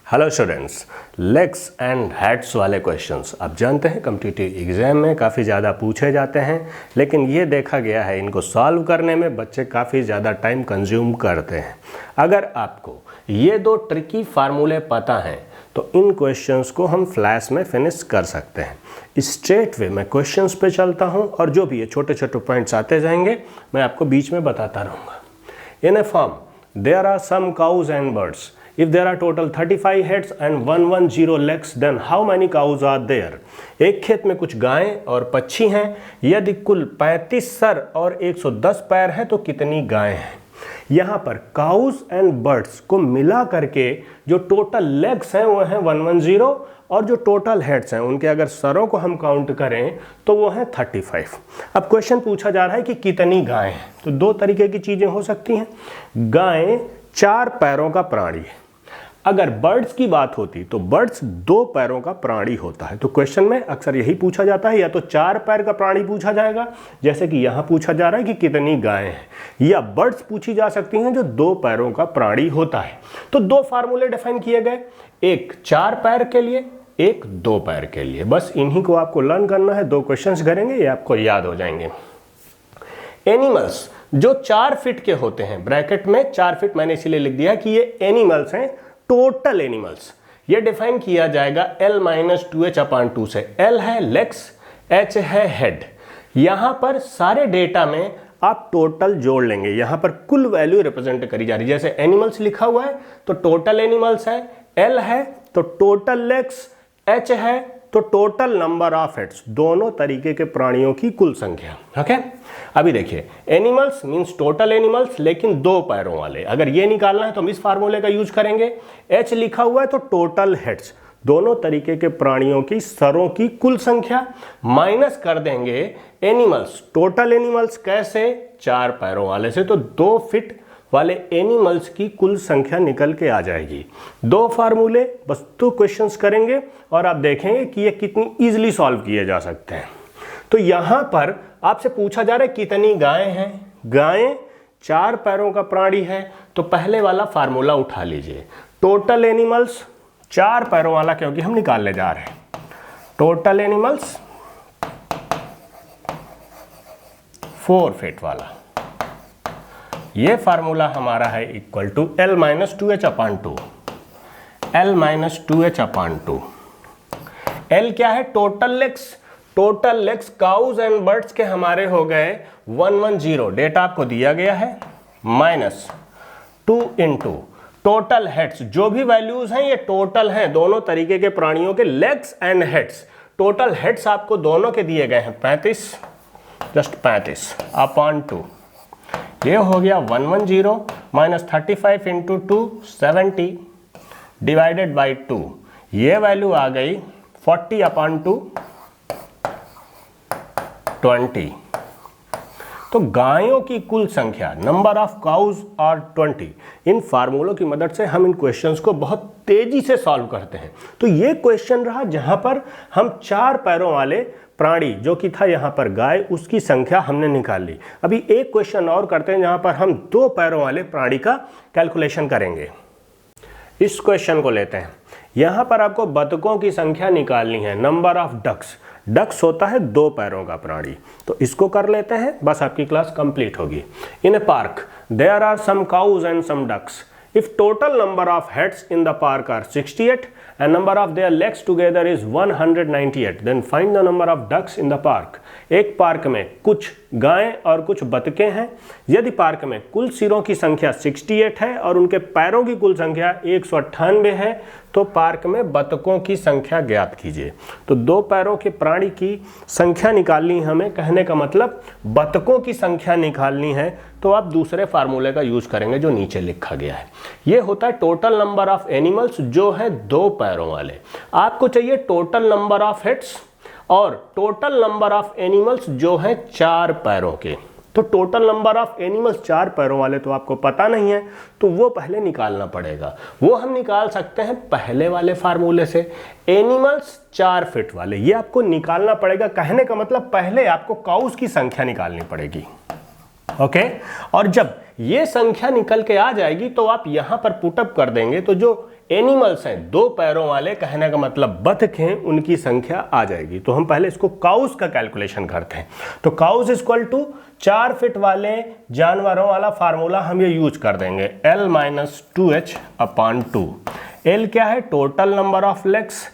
Hello students, legs and heads वाले questions आप जानते हैं कॉम्पिटिटिव एग्जाम में काफ़ी ज़्यादा पूछे जाते हैं, लेकिन ये देखा गया है इनको सॉल्व करने में बच्चे काफ़ी ज़्यादा टाइम कंज्यूम करते हैं। अगर आपको ये दो ट्रिकी फार्मूले पता हैं तो इन क्वेश्चंस को हम फ्लैश में फिनिश कर सकते हैं। स्ट्रेट वे मैं क्वेश्चंस पे चलता हूँ और जो भी ये छोटे छोटे पॉइंट्स आते जाएंगे मैं आपको बीच में बताता रहूँगा। In a farm there are some cows and birds. If there are total 35 heads and 110 legs, then how many cows are there? एक खेत में कुछ गायें और पक्षी हैं। यदि कुल 35 सर और 110 पैर हैं तो कितनी गायें हैं? यहाँ पर काउज एंड बर्ड्स को मिला करके जो टोटल लेग्स हैं वो हैं 110 और जो टोटल हेड्स हैं उनके अगर सरों को हम काउंट करें तो वो हैं 35। अब क्वेश्चन पूछा जा रहा है कि कितनी गायें हैं। तो दो तरीके की चीज़ें हो सकती हैं। गायें 4 पैरों का प्राणी है। अगर बर्ड्स की बात होती तो बर्ड्स 2 पैरों का प्राणी होता है। तो क्वेश्चन में अक्सर यही पूछा जाता है, या तो 4 पैर का प्राणी पूछा जाएगा जैसे कि यहां पूछा जा रहा है कि कितनी गायें हैं, या बर्ड्स पूछी जा सकती हैं जो 2 पैरों का प्राणी होता है। तो 2 फार्मूले डिफाइन किए गए, एक 4 पैर के लिए, एक 2 पैर के लिए। बस इन्हीं को आपको लर्न करना है। 2 क्वेश्चंस करेंगे, ये आपको याद हो जाएंगे। एनिमल्स जो 4 फीट के होते हैं, ब्रैकेट में 4 फीट मैंने इसीलिए लिख दिया कि ये एनिमल्स हैं, टोटल एनिमल्स। ये डिफाइन किया जाएगा L-2H/2 से। L है लेग्स, H है हेड। यहां पर सारे डेटा में आप टोटल जोड़ लेंगे। यहां पर कुल वैल्यू रिप्रेजेंट करी जा रही है। जैसे एनिमल्स लिखा हुआ है तो टोटल एनिमल्स है, L है तो टोटल लेग्स, H है तो टोटल नंबर ऑफ हेड्स। दोनों तरीके के प्राणियों की कुल संख्या। ओके, अभी देखिए एनिमल्स मींस टोटल एनिमल्स लेकिन 2 पैरों वाले। अगर ये निकालना है तो हम इस फार्मूले का यूज करेंगे। H लिखा हुआ है तो टोटल हेड्स, दोनों तरीके के प्राणियों की सरों की कुल संख्या, माइनस कर देंगे एनिमल्स, टोटल एनिमल्स कैसे, 4 पैरों वाले से, तो 2 फीट वाले एनिमल्स की कुल संख्या निकल के आ जाएगी। 2 फार्मूले, बस 2 क्वेश्चंस करेंगे और आप देखेंगे कि ये कितनी इजीली सॉल्व किए जा सकते हैं। तो यहां पर आपसे पूछा जा रहा है कितनी गायें हैं। गायें 4 पैरों का प्राणी है, तो पहले वाला फार्मूला उठा लीजिए। टोटल एनिमल्स 4 पैरों वाला, क्योंकि हम निकालने जा रहे हैं। टोटल एनिमल्स 4 फीट वाला, ये फार्मूला हमारा है equal to L-2H/2। L-2H/2। L क्या है? Total legs. Total legs cause and birds के हमारे हो गए 110, डेटा आपको दिया गया है, माइनस 2 इंटू टोटल हेड्स। जो भी वैल्यूज हैं ये टोटल हैं, दोनों तरीके के प्राणियों के legs and heads. Total heads आपको दोनों के दिए गए हैं 35, जस्ट 35/2। ये हो गया 110 माइनस 35 इंटू 2 70 डिवाइडेड बाई 2। ये वैल्यू आ गई 40/2 20। तो गायों की कुल संख्या, नंबर ऑफ काउज आर 20। इन फार्मूलों की मदद से हम इन क्वेश्चंस को बहुत तेजी से सॉल्व करते हैं। तो ये क्वेश्चन रहा जहां पर हम 4 पैरों वाले प्राणी, जो कि था यहाँ पर गाय, उसकी संख्या हमने निकाल ली। अभी एक क्वेश्चन और करते हैं जहाँ पर हम 2 पैरों वाले प्राणी का कैलकुलेशन करेंगे। इस क्वेश्चन को लेते हैं। यहाँ पर आपको बतखों की संख्या निकालनी है, नंबर ऑफ डक्स। डक्स होता है 2 पैरों का प्राणी, तो इसको कर लेते हैं, बस आपकी क्लास कंप्लीट होगी। In a park there are some cows and some ducks. If total number of heads in the park are 68 and number of their legs together is 198, then find the number of ducks in the park. एक park में कुछ गायें और कुछ बतखें हैं। यदि park में कुल सिरों की संख्या 68 है और उनके पैरों की कुल संख्या 198 है, तो पार्क में बतखों की संख्या ज्ञात कीजिए। तो 2 पैरों के प्राणी की संख्या निकालनी है हमें, कहने का मतलब बतखों की संख्या निकालनी है, तो आप दूसरे फार्मूले का यूज करेंगे जो नीचे लिखा गया है। ये होता है टोटल नंबर ऑफ एनिमल्स जो है 2 पैरों वाले। आपको चाहिए टोटल नंबर ऑफ हेड्स और टोटल नंबर ऑफ एनिमल्स जो है 4 पैरों के। तो टोटल नंबर ऑफ एनिमल्स 4 पैरों वाले तो आपको पता नहीं है, तो वो पहले निकालना पड़ेगा। वो हम निकाल सकते हैं पहले वाले फार्मूले से, एनिमल्स 4 फीट वाले। ये आपको निकालना पड़ेगा, कहने का मतलब पहले आपको काउस की संख्या निकालनी पड़ेगी। ओके, और जब ये संख्या निकल के आ जाएगी तो आप यहां पर पुटअप कर देंगे, तो जो एनिमल्स हैं, 2 पैरों वाले, कहने का मतलब बतख हैं, उनकी संख्या आ जाएगी। तो हम पहले इसको काउस का कैलकुलेशन करते हैं। तो काउस इक्वल टू 4 फीट वाले जानवरों वाला फार्मूला हम ये यूज कर देंगे, L-2h/2। L क्या है? Total number of legs.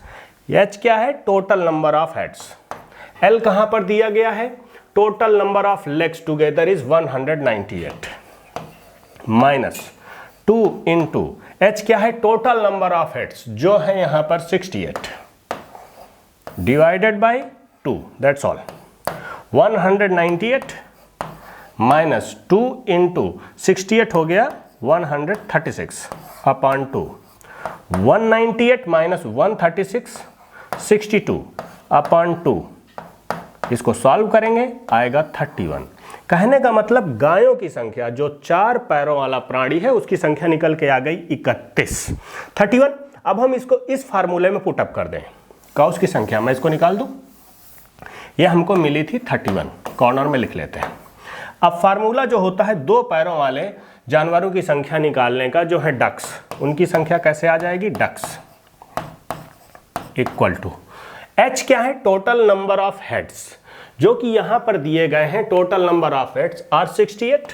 H क्या है? Total number of heads. L कहां पर दिया गया है? Total number of legs together is 198 minus 2 into H क्या है? टोटल नंबर ऑफ हेड्स जो है यहां पर 68 divided by 2, that's all. 198 minus 2 into 68 हो गया 136/2। 198 माइनस 136 62/2। इसको सॉल्व करेंगे, आएगा 31। कहने का मतलब गायों की संख्या, जो 4 पैरों वाला प्राणी है, उसकी संख्या निकल के आ गई 31, 31। अब हम इसको इस फार्मूले में पुटअप कर दें, काउस की संख्या मैं इसको निकाल दूं, ये हमको मिली थी 31, कॉर्नर में लिख लेते हैं। अब फार्मूला जो होता है 2 पैरों वाले जानवरों की संख्या निकालने का, जो है डक्स, उनकी संख्या कैसे आ जाएगी? डक्स इक्वल टू H क्या है? टोटल नंबर ऑफ हेड्स, जो कि यहां पर दिए गए हैं। Total number of heads are 68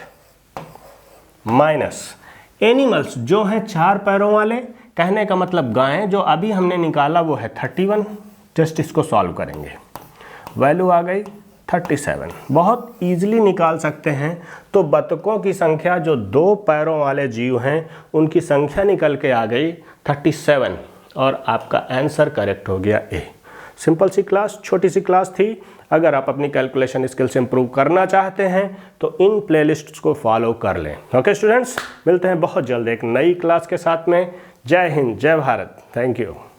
minus animals जो हैं 4 पैरों वाले, कहने का मतलब गायें, जो अभी हमने निकाला वो है 31। जस्ट इसको सॉल्व करेंगे, वैल्यू आ गई 37। बहुत इजीली निकाल सकते हैं। तो बतखों की संख्या, जो 2 पैरों वाले जीव हैं, उनकी संख्या निकल के आ गई 37 और आपका आंसर करेक्ट हो गया ए। सिंपल सी क्लास, छोटी सी क्लास थी। अगर आप अपनी कैलकुलेशन स्किल्स इंप्रूव करना चाहते हैं तो इन प्लेलिस्ट्स को फॉलो कर लें। ओके स्टूडेंट्स, मिलते हैं बहुत जल्द एक नई क्लास के साथ में। जय हिंद, जय भारत, थैंक यू।